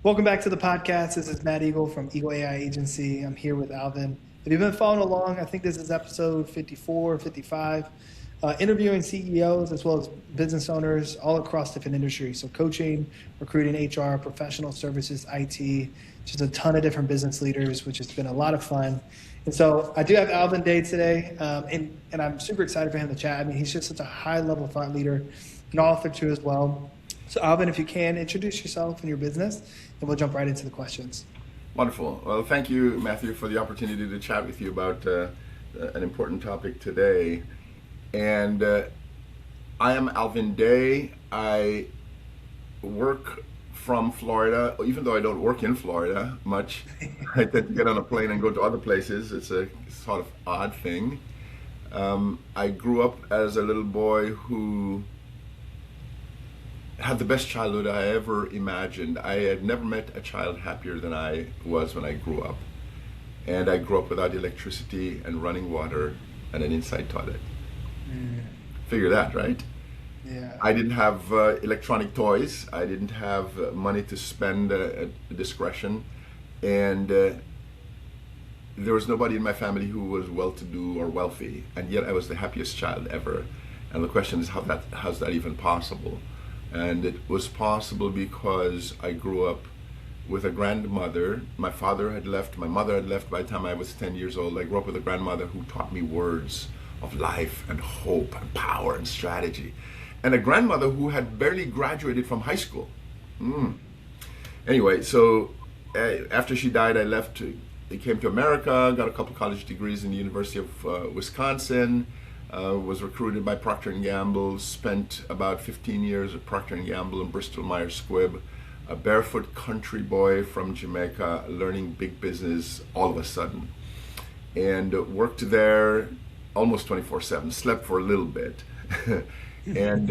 Welcome back to the podcast. This is Matt Eagle from Eagle AI Agency. I'm here with Alvin. If you've been following along, I think this is episode 54, 55, interviewing CEOs as well as business owners all across different industries. So coaching, recruiting, HR, professional services, IT, just a ton of different business leaders, which has been a lot of fun. And so I do have Alvin Day today, and I'm super excited for him to chat. I mean, he's just such a high-level thought leader, an author too as well. So Alvin, if you can, introduce yourself and your business, and we'll jump right into the questions. Wonderful. Well, thank you, Matthew, for the opportunity to chat with you about an important topic today. And I am Alvin Day. I work from Florida, even though I don't work in Florida much. I tend to get on a plane and go to other places. It's a sort of odd thing. I grew up as a little boy who had the best childhood I ever imagined. I had never met a child happier than I was when I grew up. And I grew up without electricity and running water and an inside toilet. Figure that, right? Yeah. I didn't have electronic toys. I didn't have money to spend at discretion. And there was nobody in my family who was well-to-do or wealthy. And yet I was the happiest child ever. And the question is, how's that even possible? And it was possible because I grew up with a grandmother. My father had left, my mother had left by the time I was 10 years old. I grew up with a grandmother who taught me words of life and hope and power and strategy. And a grandmother who had barely graduated from high school. Anyway, so after she died, I left. I came to America, got a couple college degrees in the University of Wisconsin. Was recruited by Procter & Gamble, spent about 15 years at Procter & Gamble and Bristol Myers Squibb, a barefoot country boy from Jamaica, learning big business all of a sudden. And worked there almost 24/7, slept for a little bit. And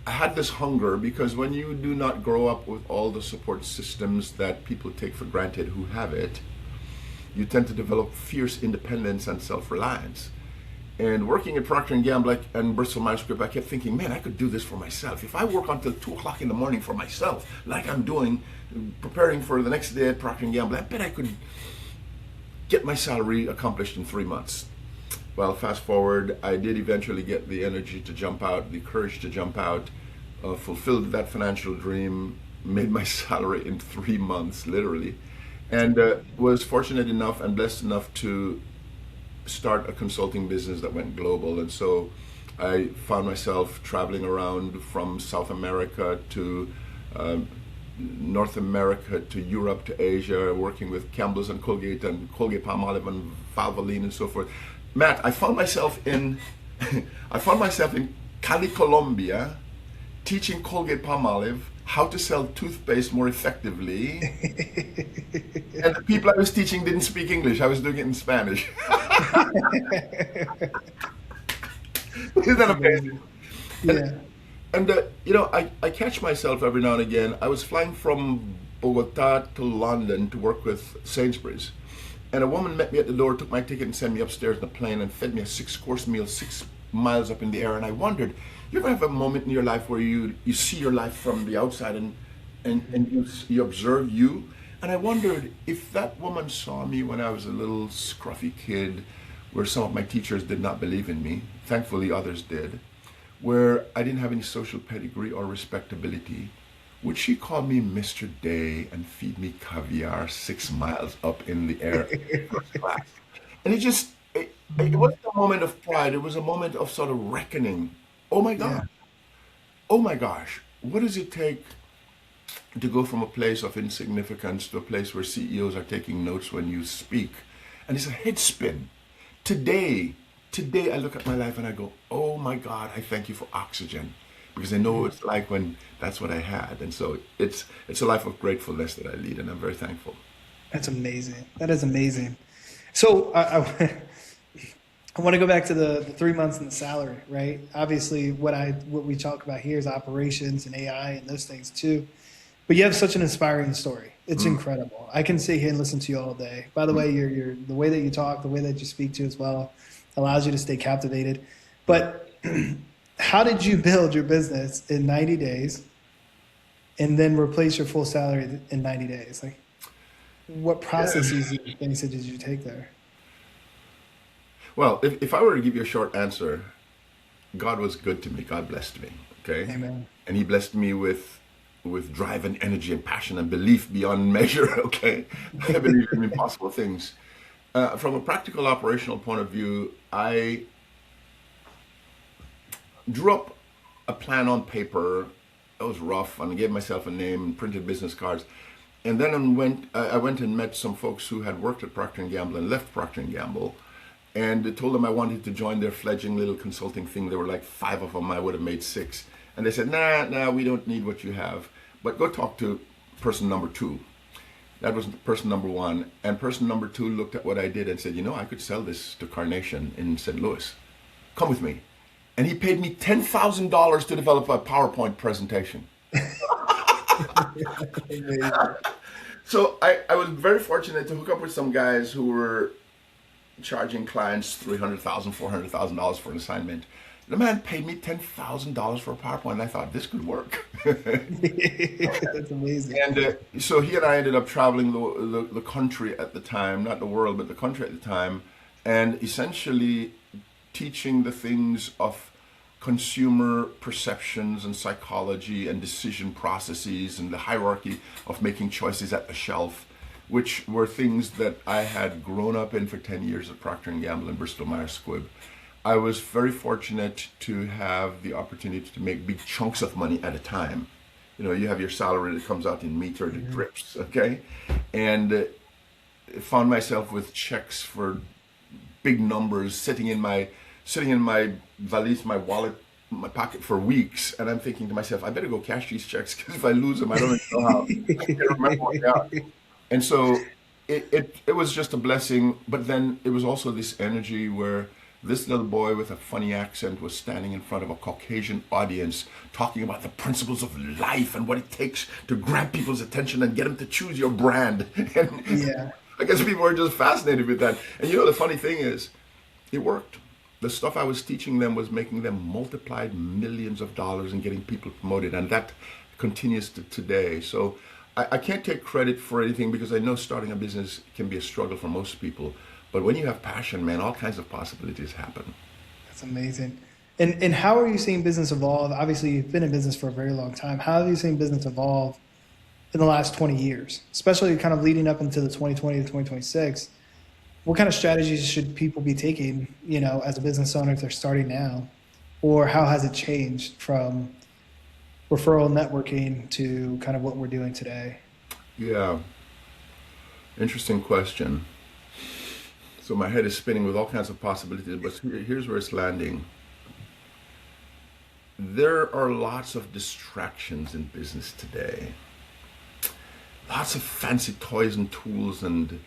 I had this hunger because when you do not grow up with all the support systems that people take for granted who have it, you tend to develop fierce independence and self-reliance. And working at Procter & Gamble and Bristol Myers Squibb, I kept thinking, man, I could do this for myself. If I work until 2 o'clock in the morning for myself, like I'm doing, preparing for the next day at Procter & Gamble, I bet I could get my salary accomplished in 3 months. Well, fast forward, I did eventually get the energy to jump out, the courage to jump out, fulfilled that financial dream, made my salary in 3 months, literally, and was fortunate enough and blessed enough to start a consulting business that went global. And so I found myself traveling around from South America to North America to Europe to Asia, working with Campbell's and Colgate Palmolive and Valvoline and so forth. Matt, I found myself in Cali, Colombia, teaching Colgate Palmolive how to sell toothpaste more effectively. And the people I was teaching didn't speak English. I was doing it in Spanish. Isn't that amazing? Yeah. And I catch myself every now and again. I was flying from Bogota to London to work with Sainsbury's. And a woman met me at the door, took my ticket and sent me upstairs in the plane and fed me a 6-course meal 6 miles up in the air. And I wondered, you ever have a moment in your life where you see your life from the outside and you observe you? And I wondered if that woman saw me when I was a little scruffy kid, where some of my teachers did not believe in me. Thankfully, others did. Where I didn't have any social pedigree or respectability. Would she call me Mr. Day and feed me caviar 6 miles up in the air? First class? And it wasn't a moment of pride. It was a moment of sort of reckoning. Oh my Yeah. God. Oh my gosh. What does it take to go from a place of insignificance to a place where CEOs are taking notes when you speak? And it's a head spin. Today I look at my life and I go, oh my God, I thank you for oxygen. Because I know what it's like when that's what I had. And so it's a life of gratefulness that I lead, and I'm very thankful. That's amazing. That is amazing. So I want to go back to the 3 months and the salary, right? Obviously, what we talk about here is operations and AI and those things too. But you have such an inspiring story. It's incredible. I can sit here and listen to you all day. By the way, the way that you talk, the way that you speak to as well, allows you to stay captivated. But how did you build your business in 90 days and then replace your full salary in 90 days? Like, what processes and things did you take there? Well, if I were to give you a short answer, God was good to me. God blessed me. Okay, Amen. and He blessed me with drive and energy and passion and belief beyond measure. Okay, I believe in impossible things. From a practical operational point of view, I drew up a plan on paper. It was rough, and I gave myself a name and printed business cards. And then I went and met some folks who had worked at Procter & Gamble and left Procter & Gamble, and told them I wanted to join their fledgling little consulting thing. There were like 5 of them. I would have made 6. And they said, nah, we don't need what you have. But go talk to person number 2. That was person number 1. And person number 2 looked at what I did and said, I could sell this to Carnation in St. Louis. Come with me. And he paid me $10,000 to develop a PowerPoint presentation. So I was very fortunate to hook up with some guys who were charging clients $300,000, $400,000 for an assignment. The man paid me $10,000 for a PowerPoint, and I thought this could work. That's amazing. And so he and I ended up traveling the country at the time, not the world, but the country at the time, and essentially teaching the things of consumer perceptions and psychology and decision processes and the hierarchy of making choices at the shelf, which were things that I had grown up in for 10 years at Procter & Gamble and Bristol Myers Squibb. I was very fortunate to have the opportunity to make big chunks of money at a time. You have your salary that comes out in meter that drips, okay? And found myself with checks for big numbers sitting in my valise, my wallet, my pocket for weeks, and I'm thinking to myself, I better go cash these checks, because if I lose them, I don't even know how. I can't remember what they are. And so it was just a blessing, but then it was also this energy where this little boy with a funny accent was standing in front of a Caucasian audience talking about the principles of life and what it takes to grab people's attention and get them to choose your brand. And Yeah. I guess people were just fascinated with that. And the funny thing is, it worked. The stuff I was teaching them was making them multiplied millions of dollars and getting people promoted. And that continues to today. So I can't take credit for anything, because I know starting a business can be a struggle for most people. But when you have passion, man, all kinds of possibilities happen. That's amazing. And how are you seeing business evolve? Obviously, you've been in business for a very long time. How have you seen business evolve in the last 20 years, especially kind of leading up into the 2020 to 2026? What kind of strategies should people be taking, as a business owner if they're starting now? Or how has it changed from referral networking to kind of what we're doing today? Yeah, interesting question. So my head is spinning with all kinds of possibilities, but here's where it's landing. There are lots of distractions in business today. Lots of fancy toys and tools and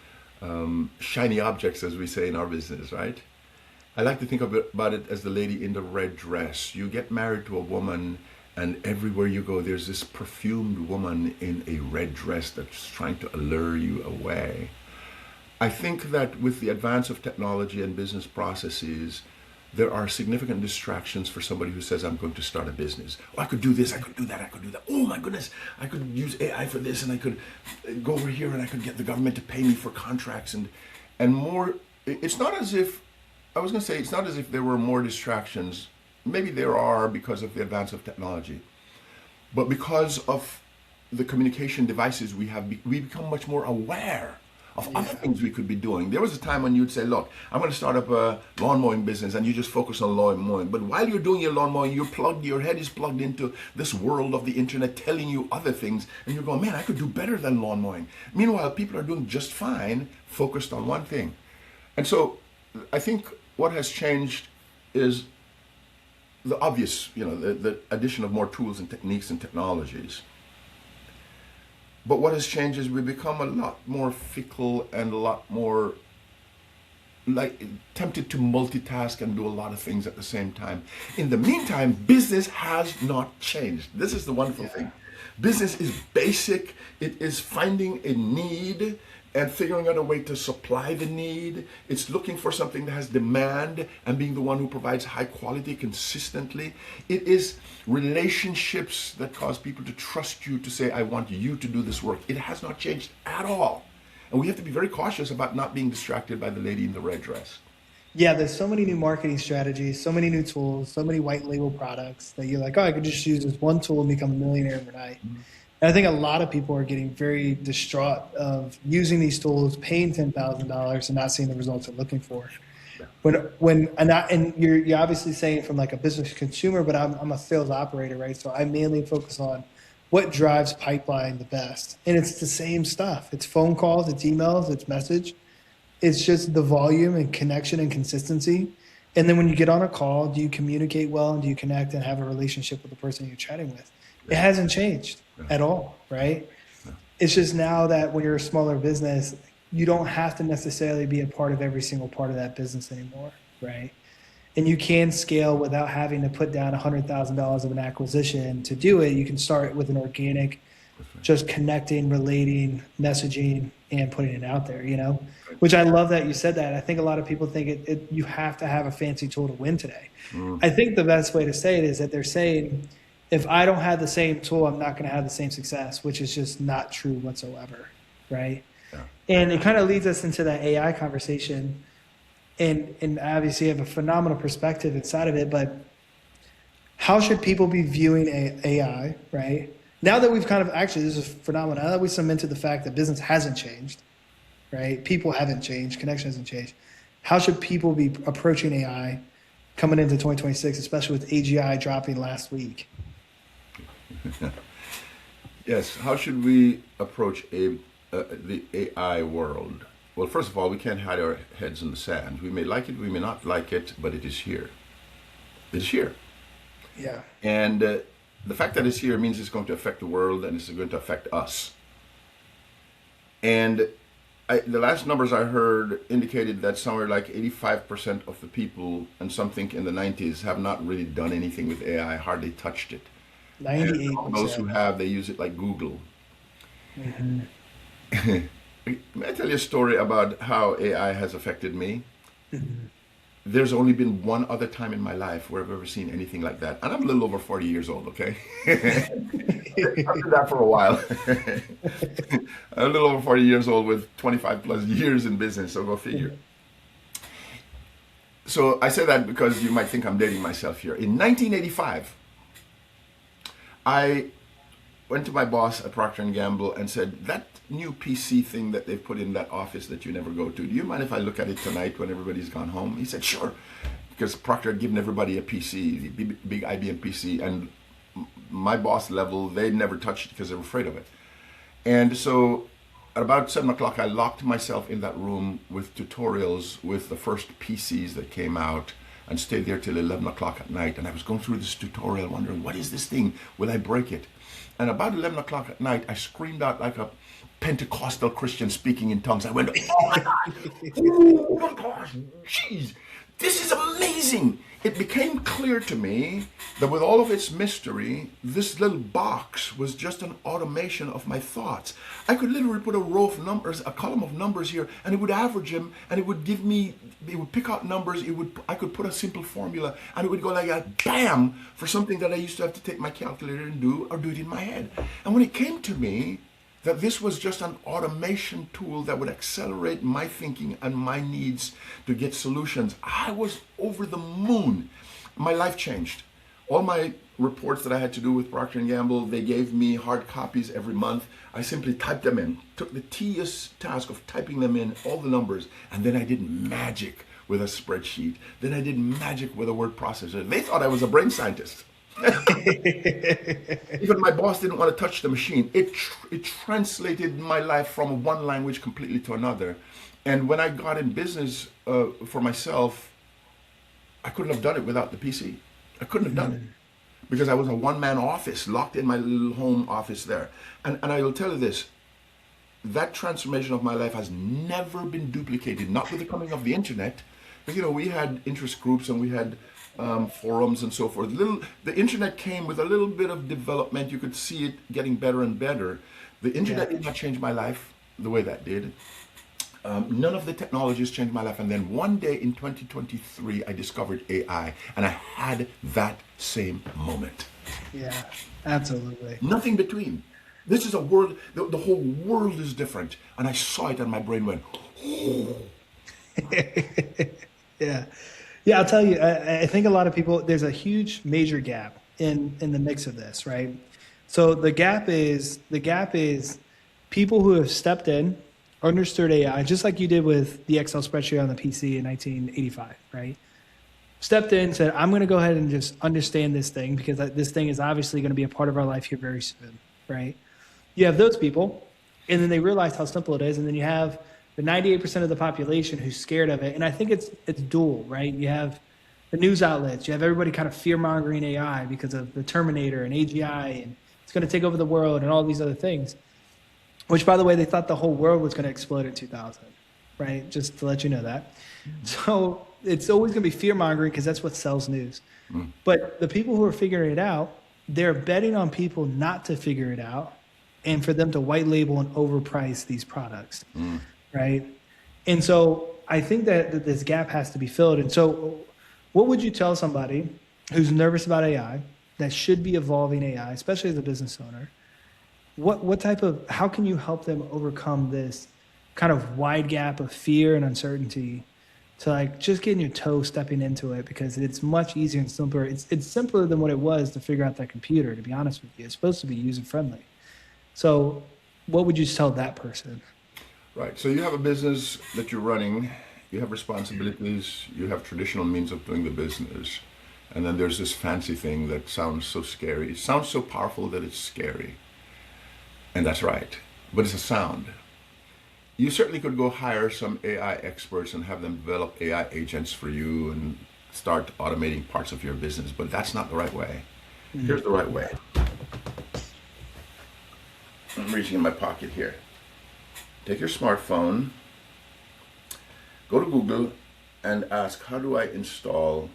shiny objects, as we say in our business, right? I like to think about it as the lady in the red dress. You get married to a woman, and everywhere you go, there's this perfumed woman in a red dress that's trying to allure you away. I think that with the advance of technology and business processes, there are significant distractions for somebody who says, I'm going to start a business. Oh, I could do this, I could do that, I could do that. Oh my goodness, I could use AI for this, and I could go over here and I could get the government to pay me for contracts and more. It's not as if, it's not as if there were more distractions. Maybe there are because of the advance of technology. But because of the communication devices we have, we become much more aware of other things we could be doing. There was a time when you'd say, look, I'm going to start up a lawn mowing business, and you just focus on lawn mowing. But while you're doing your lawn mowing, your head is plugged into this world of the internet telling you other things, and you're going, man, I could do better than lawn mowing. Meanwhile, people are doing just fine, focused on one thing. And so I think what has changed is the obvious, the addition of more tools and techniques and technologies. But what has changed is we become a lot more fickle and a lot more tempted to multitask and do a lot of things at the same time. In the meantime, business has not changed. This is the wonderful thing. Business is basic. It is finding a need and figuring out a way to supply the need. It's looking for something that has demand and being the one who provides high quality consistently. It is relationships that cause people to trust you, to say, I want you to do this work. It has not changed at all. And we have to be very cautious about not being distracted by the lady in the red dress. Yeah, there's so many new marketing strategies, so many new tools, so many white label products that you're like, oh, I could just use this one tool and become a millionaire overnight. And I think a lot of people are getting very distraught of using these tools, paying $10,000 and not seeing the results they're looking for. And you're obviously saying from like a business consumer, but I'm a sales operator, right? So I mainly focus on what drives pipeline the best. And it's the same stuff. It's phone calls, it's emails, it's message. It's just the volume and connection and consistency. And then when you get on a call, do you communicate well and do you connect and have a relationship with the person you're chatting with? It hasn't changed at all, right? It's just now that when you're a smaller business, you don't have to necessarily be a part of every single part of that business anymore, right? And you can scale without having to put down $100,000 of an acquisition to do it. You can start with an organic, just connecting, relating, messaging, and putting it out there, which I love that you said that. I think a lot of people think you have to have a fancy tool to win today. I think the best way to say it is that they're saying, if I don't have the same tool, I'm not going to have the same success, which is just not true whatsoever, right? Yeah. And it kind of leads us into that AI conversation. And obviously you have a phenomenal perspective inside of it, but how should people be viewing AI, right? Now that we've this is phenomenal. Now that we cemented the fact that business hasn't changed, right? People haven't changed, connection hasn't changed. How should people be approaching AI coming into 2026, especially with AGI dropping last week? Yes, how should we approach the AI world? Well, first of all, we can't hide our heads in the sand. We may like it, we may not like it, but it is here. It is here. Yeah. And the fact that it's here means it's going to affect the world and it's going to affect us. And the last numbers I heard indicated that somewhere like 85% of the people, and some think in the 90s, have not really done anything with AI, hardly touched it. 98%. Those who have, they use it like Google. May I tell you a story about how AI has affected me? There's only been one other time in my life where I've ever seen anything like that. And I'm a little over 40 years old, okay? I've been that for a while. I'm a little over 40 years old with 25 plus years in business, so go figure. So I say that because you might think I'm dating myself here. In 1985, I went to my boss at Procter & Gamble and said, that new PC thing that they've put in that office that you never go to, do you mind if I look at it tonight when everybody's gone home? He said, sure. Because Procter had given everybody a PC, the big IBM PC, and my boss level, they never touched it because they were afraid of it. And so at about 7 o'clock, I locked myself in that room with tutorials with the first PCs that came out and stayed there till 11 o'clock at night. And I was going through this tutorial wondering, what is this thing? Will I break it? And about 11 o'clock at night, I screamed out like a Pentecostal Christian speaking in tongues. I went, oh my God, oh my gosh, jeez, this is amazing. It became clear to me that with all of its mystery, this little box was just an automation of my thoughts. I could literally put a row of numbers, a column of numbers here, and it would average them, and it would give me, it would pick out numbers, I could put a simple formula, and it would go like that, bam, for something that I used to have to take my calculator and do, or do it in my head. And when it came to me that this was just an automation tool that would accelerate my thinking and my needs to get solutions, I was over the moon. My life changed. All my reports that I had to do with Procter & Gamble, they gave me hard copies every month. I simply typed them in, took the tedious task of typing them in, all the numbers, and then I did magic with a spreadsheet. Then I did magic with a word processor. They thought I was a brain scientist. Even my boss didn't want to touch the machine. It translated my life from one language completely to another. And when I got in business for myself, I couldn't have done it without the PC. I couldn't have done it because I was a one-man office, locked in my little home office there. And I will tell you this, that transformation of my life has never been duplicated, not with the coming of the internet. But, we had interest groups and we had forums and so forth. The internet came with a little bit of development. You could see it getting better and better. The internet did not change my life. the way that did. None of the technologies changed my life. And then one day in 2023, I discovered AI, and I had that same moment. Yeah, absolutely. Nothing between. This is a world, the whole world is different. And I saw it, and my brain went, oh. Yeah. Yeah, I'll tell you, I think a lot of people, there's a huge major gap in the mix of this, right? So the gap is people who have stepped in, understood AI, just like you did with the Excel spreadsheet on the PC in 1985, right? Stepped in, said, I'm going to go ahead and just understand this thing because this thing is obviously going to be a part of our life here very soon, right? You have those people, and then they realize how simple it is, and then you have the 98% of the population who's scared of it. And I think it's dual, right? You have the news outlets, you have everybody kind of fear-mongering AI because of the Terminator and AGI, and it's going to take over the world and all these other things, which, by the way, they thought the whole world was going to explode in 2000, right? Just to let you know that. So it's always going to be fear-mongering because that's what sells news. But the people who are figuring it out, they're betting on people not to figure it out and for them to white label and overprice these products, right? And so I think that this gap has to be filled. And so what would you tell somebody who's nervous about AI, that should be evolving AI, especially as a business owner? What type of, how can you help them overcome this kind of wide gap of fear and uncertainty to like just getting your toe stepping into it, because it's much easier and simpler. It's simpler than what it was to figure out that computer, to be honest with you. It's supposed to be user friendly. So what would you tell that person? Right. So you have a business that you're running, you have responsibilities, you have traditional means of doing the business. And then there's this fancy thing that sounds so scary. It sounds so powerful that it's scary. And that's right. But it's a sound. You certainly could go hire some AI experts and have them develop AI agents for you and start automating parts of your business, but that's not the right way. Here's the right way. I'm reaching in my pocket here. Take your smartphone, go to Google and ask, how do I install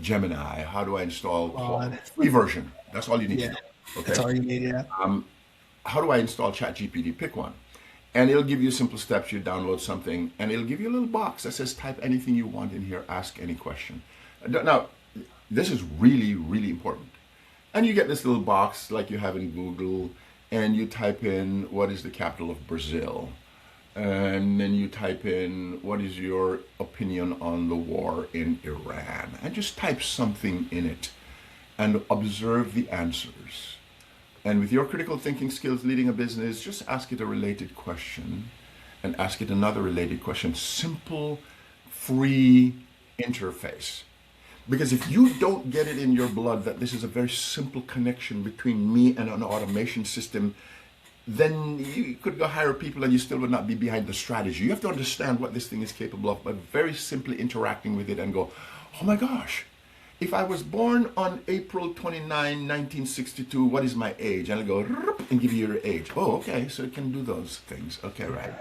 Gemini? How do I install free version? That's all you need to know. Okay. That's all you need, yeah. How do I install ChatGPT? Pick one. And it'll give you simple steps. You download something, and it'll give you a little box that says, type anything you want in here, ask any question. Now, this is really, really important. And you get this little box like you have in Google, and you type in, what is the capital of Brazil? And then you type in, what is your opinion on the war in Iran? And just type something in it and observe the answers. And with your critical thinking skills leading a business, just ask it a related question and ask it another related question. Simple, free interface. Because if you don't get it in your blood that this is a very simple connection between me and an automation system, then you could go hire people and you still would not be behind the strategy. You have to understand what this thing is capable of by very simply interacting with it and go, oh my gosh, if I was born on April 29, 1962, what is my age? And it'll go and give you your age. Oh, okay, so it can do those things. Okay, right.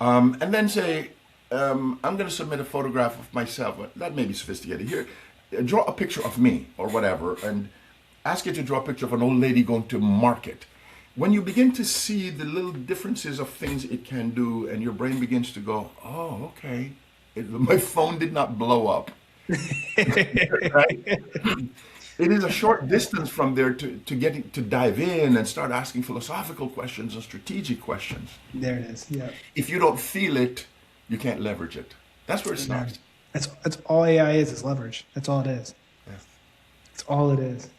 And then say, I'm going to submit a photograph of myself. That may be sophisticated. Here, draw a picture of me or whatever, and ask it to draw a picture of an old lady going to market. When you begin to see the little differences of things it can do, and your brain begins to go, oh, okay, my phone did not blow up. Right? It is a short distance from there to dive in and start asking philosophical questions and strategic questions. There it is. Yeah. If you don't feel it, you can't leverage it. That's where it starts. That's all AI is leverage. That's all it is. Yeah. That's all it is.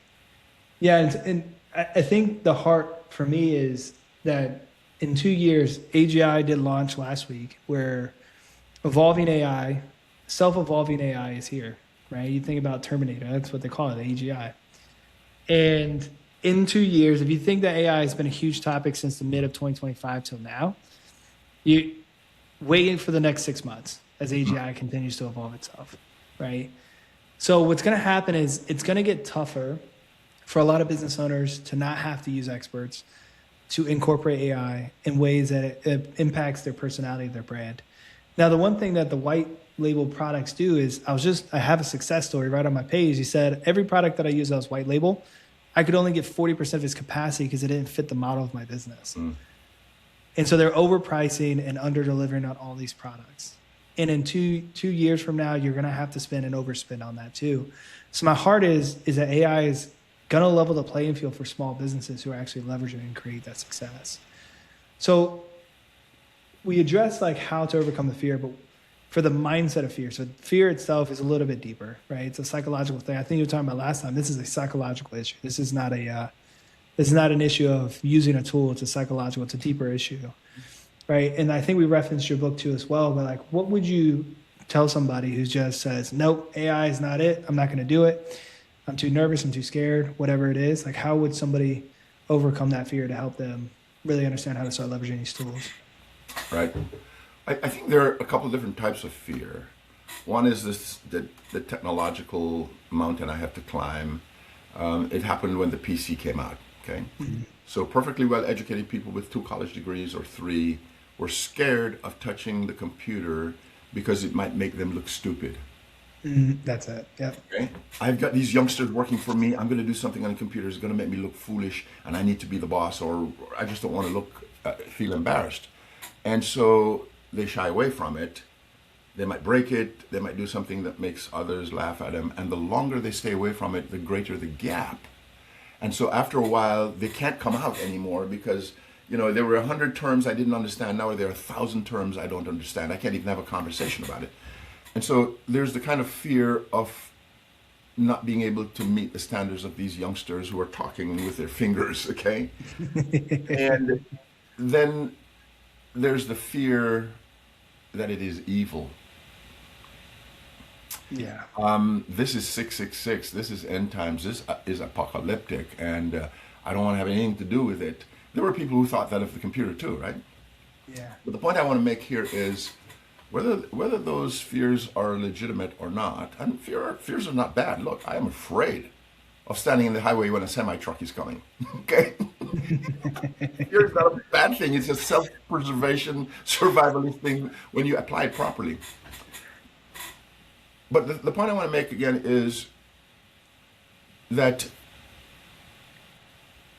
Yeah, and I think the heart for me is that in 2 years, AGI did launch last week, where evolving AI, self-evolving AI is here, right? You think about Terminator, that's what they call it, AGI. And in 2 years, if you think that AI has been a huge topic since the mid of 2025 till now, you waiting for the next 6 months as AGI continues to evolve itself, right? So what's going to happen is it's going to get tougher for a lot of business owners to not have to use experts to incorporate AI in ways that it impacts their personality, their brand. Now, the one thing that the white label products do is I have a success story right on my page. He said, every product that I use that was white label, I could only get 40% of its capacity because it didn't fit the model of my business. And so they're overpricing and under delivering on all these products. And in two years from now, you're going to have to spend and overspend on that too. So my heart is that AI is going to level the playing field for small businesses who are actually leveraging and create that success. So we address like how to overcome the fear, but for the mindset of fear. So fear itself is a little bit deeper, right? It's a psychological thing. I think you were talking about last time. This is a psychological issue. This is not an issue of using a tool. It's a psychological, it's a deeper issue, right? And I think we referenced your book too as well, but like, what would you tell somebody who just says, nope, AI is not it. I'm not going to do it. I'm too nervous. I'm too scared, whatever it is. Like, how would somebody overcome that fear to help them really understand how to start leveraging these tools? Right. I think there are a couple of different types of fear. One is the technological mountain I have to climb. It happened when the PC came out. Okay. So perfectly well-educated people with 2 college degrees or 3 were scared of touching the computer because it might make them look stupid. That's it. Yeah. Okay. I've got these youngsters working for me. I'm going to do something on the computer. It's going to make me look foolish, and I need to be the boss, or I just don't want to feel embarrassed. And so they shy away from it. They might break it. They might do something that makes others laugh at them. And the longer they stay away from it, the greater the gap. And so after a while, they can't come out anymore because, there were 100 terms I didn't understand. Now there are 1,000 terms I don't understand. I can't even have a conversation about it. And so there's the kind of fear of not being able to meet the standards of these youngsters who are talking with their fingers, okay? And then there's the fear that it is evil. Yeah. This is 666. This is end times. This is apocalyptic, and I don't want to have anything to do with it. There were people who thought that of the computer too, right? Yeah. But the point I want to make here is whether those fears are legitimate or not. And fears are not bad. Look, I am afraid of standing in the highway when a semi-truck is coming. Okay? Fear is not a bad thing. It's a self-preservation, survivalist thing when you apply it properly. But the point I want to make again is that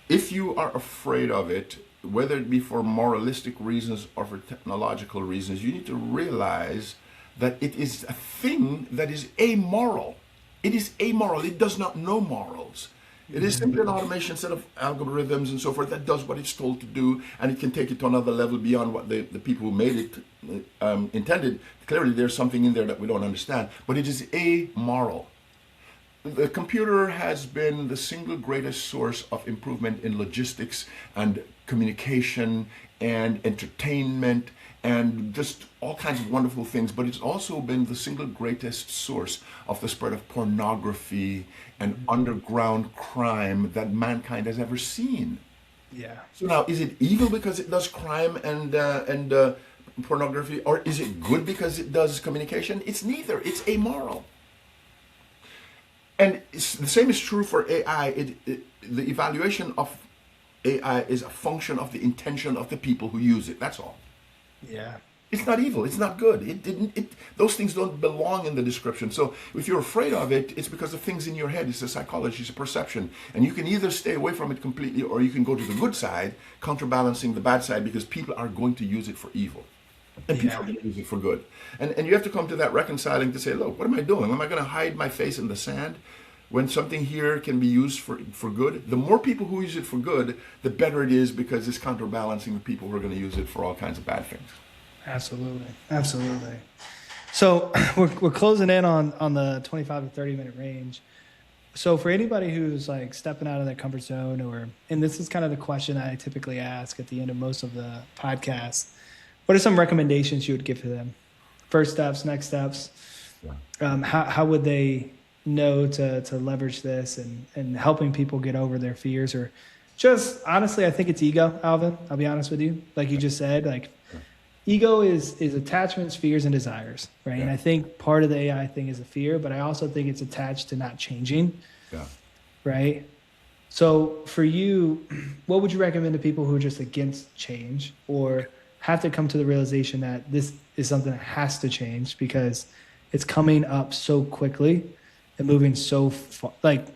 if you are afraid of it, whether it be for moralistic reasons or for technological reasons, you need to realize that it is a thing that is amoral. It is amoral. It does not know morals. It is simply an automation set of algorithms and so forth that does what it's told to do, and it can take it to another level beyond what the people who made it intended. Clearly, there's something in there that we don't understand, but it is amoral. The computer has been the single greatest source of improvement in logistics and communication and entertainment and just all kinds of wonderful things, but it's also been the single greatest source of the spread of pornography and underground crime that mankind has ever seen. Yeah. So now, is it evil because it does crime and pornography, or is it good because it does communication? It's neither. It's amoral. And the same is true for AI. The evaluation of AI is a function of the intention of the people who use it. That's all. Yeah. It's not evil. It's not good. Those things don't belong in the description. So if you're afraid of it, it's because of things in your head. It's a psychology. It's a perception. And you can either stay away from it completely, or you can go to the good side, counterbalancing the bad side, because people are going to use it for evil. And people are going to use it for good. And you have to come to that reconciling to say, look, what am I doing? Am I going to hide my face in the sand when something here can be used for good? The more people who use it for good, the better it is, because it's counterbalancing the people who are going to use it for all kinds of bad things. Absolutely. Absolutely. So we're closing in on the 25 to 30 minute range. So for anybody who's like stepping out of their comfort zone, and this is kind of the question I typically ask at the end of most of the podcasts, what are some recommendations you would give to them? First steps, next steps? Yeah. How would they know to leverage this and helping people get over their fears? Or just honestly, I think it's ego, Alvin. I'll be honest with you. Like you just said, like ego is attachments, fears, and desires, right? Yeah. And I think part of the AI thing is a fear, but I also think it's attached to not changing, right? So for you, what would you recommend to people who are just against change or have to come to the realization that this is something that has to change because it's coming up so quickly and moving so far? Like,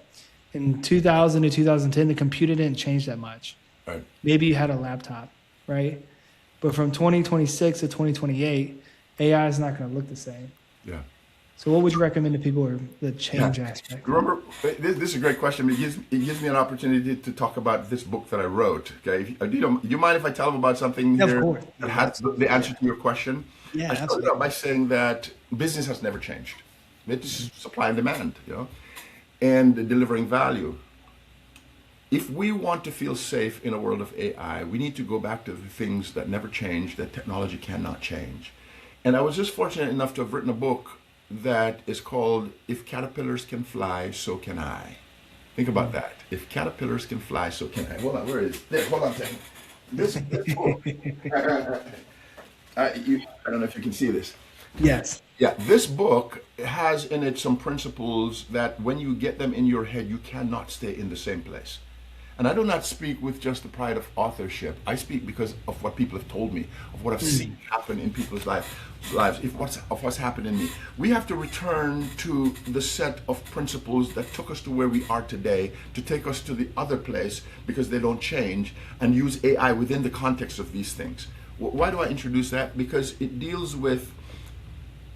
In 2000 to 2010, the computer didn't change that much. Right. Maybe you had a laptop, right? But from 2026 to 2028, AI is not going to look the same. Yeah. So what would you recommend to people or the change aspect? Remember, this is a great question. It gives me an opportunity to talk about this book that I wrote. Okay, do you mind if I tell them about something Yeah, of here course. that has the answer to your question? Yeah, I started absolutely. out by saying that business has never changed. It's supply and demand, and delivering value. If we want to feel safe in a world of AI, we need to go back to the things that never change, that technology cannot change. And I was just fortunate enough to have written a book that is called If Caterpillars Can Fly, So Can I. Think about that. If caterpillars can fly, so can I. Hold on, where is it? Hold on a second. This book. I don't know if you can see this. Yes. Yeah, this book has in it some principles that when you get them in your head, you cannot stay in the same place. And I do not speak with just the pride of authorship. I speak because of what people have told me, of what I've seen happen in people's lives, of what's happened in me. We have to return to the set of principles that took us to where we are today, to take us to the other place because they don't change, and use AI within the context of these things. Why do I introduce that? Because it deals with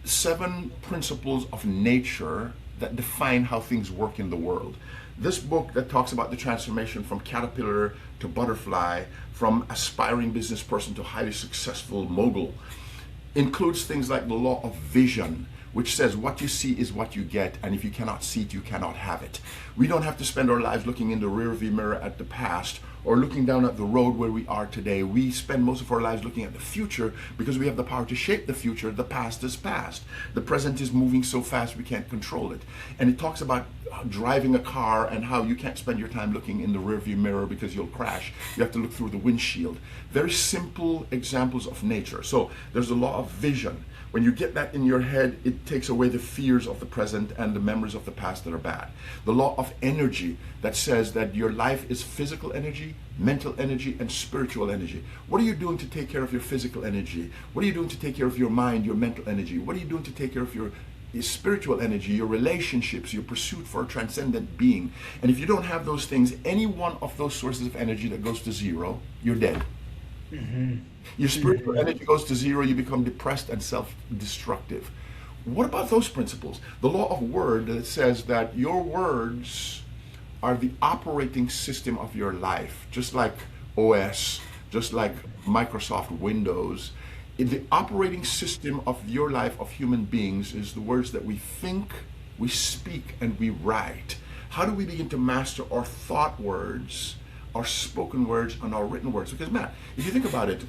7 principles of nature that define how things work in the world. This book that talks about the transformation from caterpillar to butterfly, from aspiring business person to highly successful mogul, includes things like the law of vision, which says what you see is what you get, and if you cannot see it, you cannot have it. We don't have to spend our lives looking in the rearview mirror at the past or looking down at the road where we are today. We spend most of our lives looking at the future because we have the power to shape the future. The past is past. The present is moving so fast we can't control it. And it talks about driving a car and how you can't spend your time looking in the rearview mirror because you'll crash. You have to look through the windshield. Very simple examples of nature. So there's the law of vision. When you get that in your head, it takes away the fears of the present and the memories of the past that are bad. The law of energy that says that your life is physical energy, mental energy, and spiritual energy. What are you doing to take care of your physical energy? What are you doing to take care of your mind, your mental energy? What are you doing to take care of your spiritual energy, your relationships, your pursuit for a transcendent being? And if you don't have those things, any one of those sources of energy that goes to zero, you're dead. Your spiritual energy goes to zero, you become depressed and self-destructive. What about those principles? The law of word that says that your words are the operating system of your life, just like OS, just like Microsoft Windows. The operating system of your life, of human beings, is the words that we think, we speak, and we write. How do we begin to master our thought words, our spoken words, and our written words? Because Matt, if you think about it,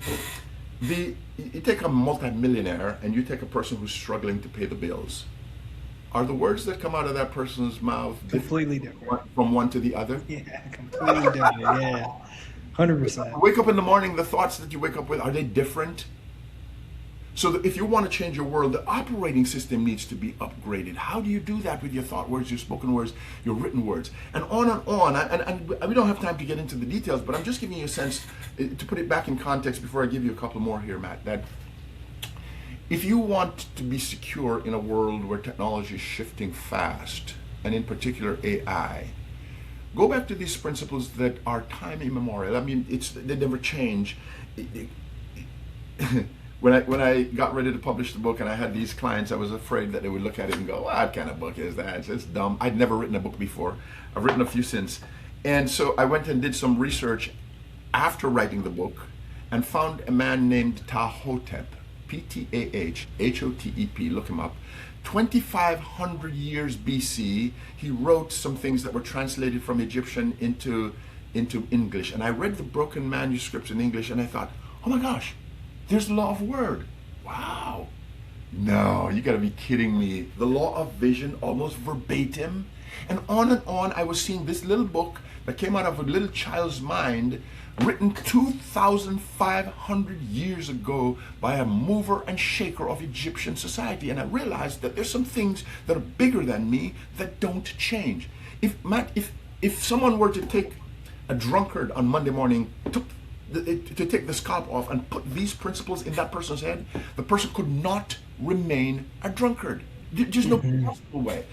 you take a multimillionaire and you take a person who's struggling to pay the bills. Are the words that come out of that person's mouth Completely different. from one to the other? Yeah, completely different. Yeah, 100%. Wake up in the morning, the thoughts that you wake up with, are they different? So that if you want to change your world, the operating system needs to be upgraded. How do you do that with your thought words, your spoken words, your written words, and on and on? And we don't have time to get into the details, but I'm just giving you a sense to put it back in context before I give you a couple more here, Matt, that if you want to be secure in a world where technology is shifting fast, and in particular AI, go back to these principles that are time immemorial. I mean, they never change. When I got ready to publish the book and I had these clients, I was afraid that they would look at it and go, what kind of book is that? It's dumb. I'd never written a book before. I've written a few since. And so I went and did some research after writing the book and found a man named Tahotep, P-T-A-H-H-O-T-E-P, look him up. 2,500 years BC, he wrote some things that were translated from Egyptian into English. And I read the broken manuscripts in English and I thought, oh my gosh, there's the law of word. Wow. No, you gotta be kidding me. The law of vision, almost verbatim. And on I was seeing this little book that came out of a little child's mind, written 2,500 years ago by a mover and shaker of Egyptian society. And I realized that there's some things that are bigger than me that don't change. If someone were to take a drunkard on Monday morning, to take the scalp off and put these principles in that person's head, the person could not remain a drunkard. There's no possible way.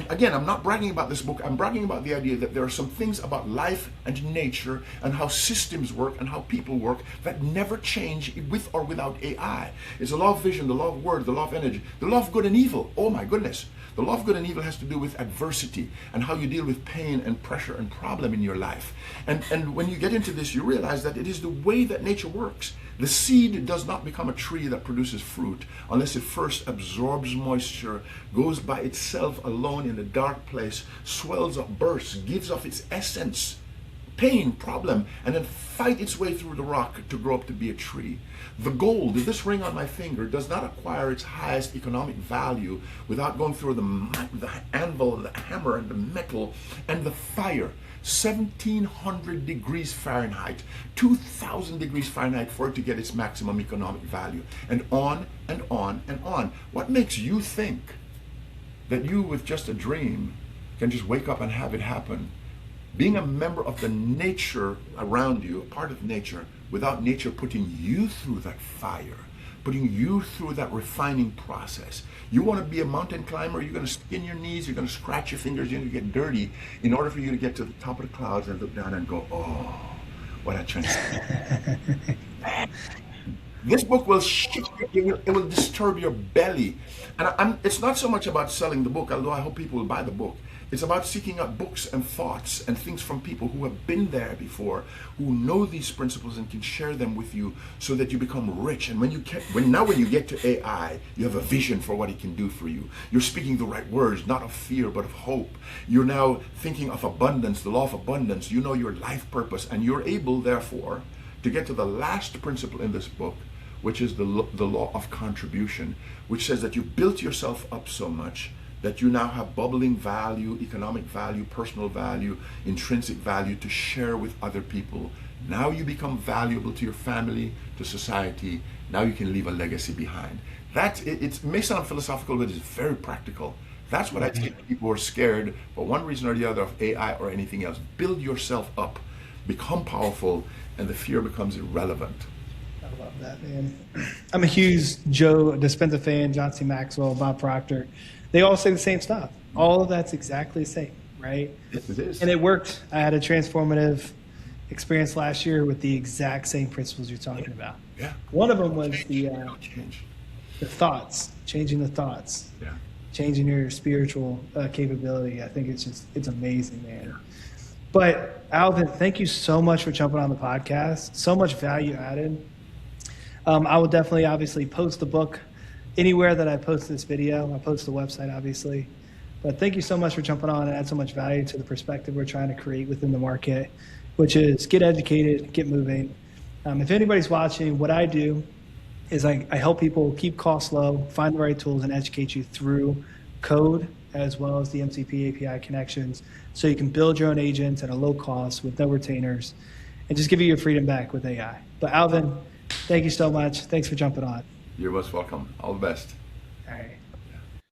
Again, I'm not bragging about this book. I'm bragging about the idea that there are some things about life and nature and how systems work and how people work that never change with or without AI. It's the law of vision, the law of word, the law of energy, the law of good and evil. Oh my goodness. The law of good and evil has to do with adversity and how you deal with pain and pressure and problem in your life. And when you get into this, you realize that it is the way that nature works. The seed does not become a tree that produces fruit unless it first absorbs moisture, goes by itself alone in a dark place, swells up, bursts, gives off its essence, pain, problem, and then fight its way through the rock to grow up to be a tree. The gold, this ring on my finger, does not acquire its highest economic value without going through the anvil, the hammer, and the metal, and the fire. 1700 degrees Fahrenheit, 2000 degrees Fahrenheit for it to get its maximum economic value, and on and on and on. What makes you think that you, with just a dream, can just wake up and have it happen? Being a member of the nature around you, a part of nature, without nature putting you through that fire, putting you through that refining process. You want to be a mountain climber, you're going to skin your knees, you're going to scratch your fingers, you're going to get dirty in order for you to get to the top of the clouds and look down and go, oh, what a chance. This book will shift, it will disturb your belly. And it's not so much about selling the book, although I hope people will buy the book. It's about seeking out books and thoughts and things from people who have been there before, who know these principles and can share them with you so that you become rich. And when you get to AI, you have a vision for what it can do for you. You're speaking the right words, not of fear, but of hope. You're now thinking of abundance, the law of abundance. You know your life purpose, and you're able, therefore, to get to the last principle in this book, which is the law of contribution, which says that you built yourself up so much that you now have bubbling value, economic value, personal value, intrinsic value to share with other people. Now you become valuable to your family, to society. Now you can leave a legacy behind. It may sound philosophical, but it's very practical. That's what I say to people who are scared for one reason or the other of AI or anything else. Build yourself up, become powerful, and the fear becomes irrelevant. I love that, man. I'm a huge Joe Dispenza fan, John C. Maxwell, Bob Proctor. They all say the same stuff. All of that's exactly the same, right? Yes, it is. And it worked. I had a transformative experience last year with the exact same principles you're talking about. Yeah. One of them was the Change. the thoughts, changing the thoughts, Yeah. changing your spiritual capability. I think it's amazing, man. But Alvin, thank you so much for jumping on the podcast. So much value added. I will definitely, obviously, post the book anywhere that I post this video. I'll post the website, obviously. But thank you so much for jumping on and add so much value to the perspective we're trying to create within the market, which is get educated, get moving. If anybody's watching, what I do is I help people keep costs low, find the right tools, and educate you through code as well as the MCP API connections so you can build your own agents at a low cost with no retainers and just give you your freedom back with AI. But Alvin, thank you so much. Thanks for jumping on. You're most welcome. All the best. All right.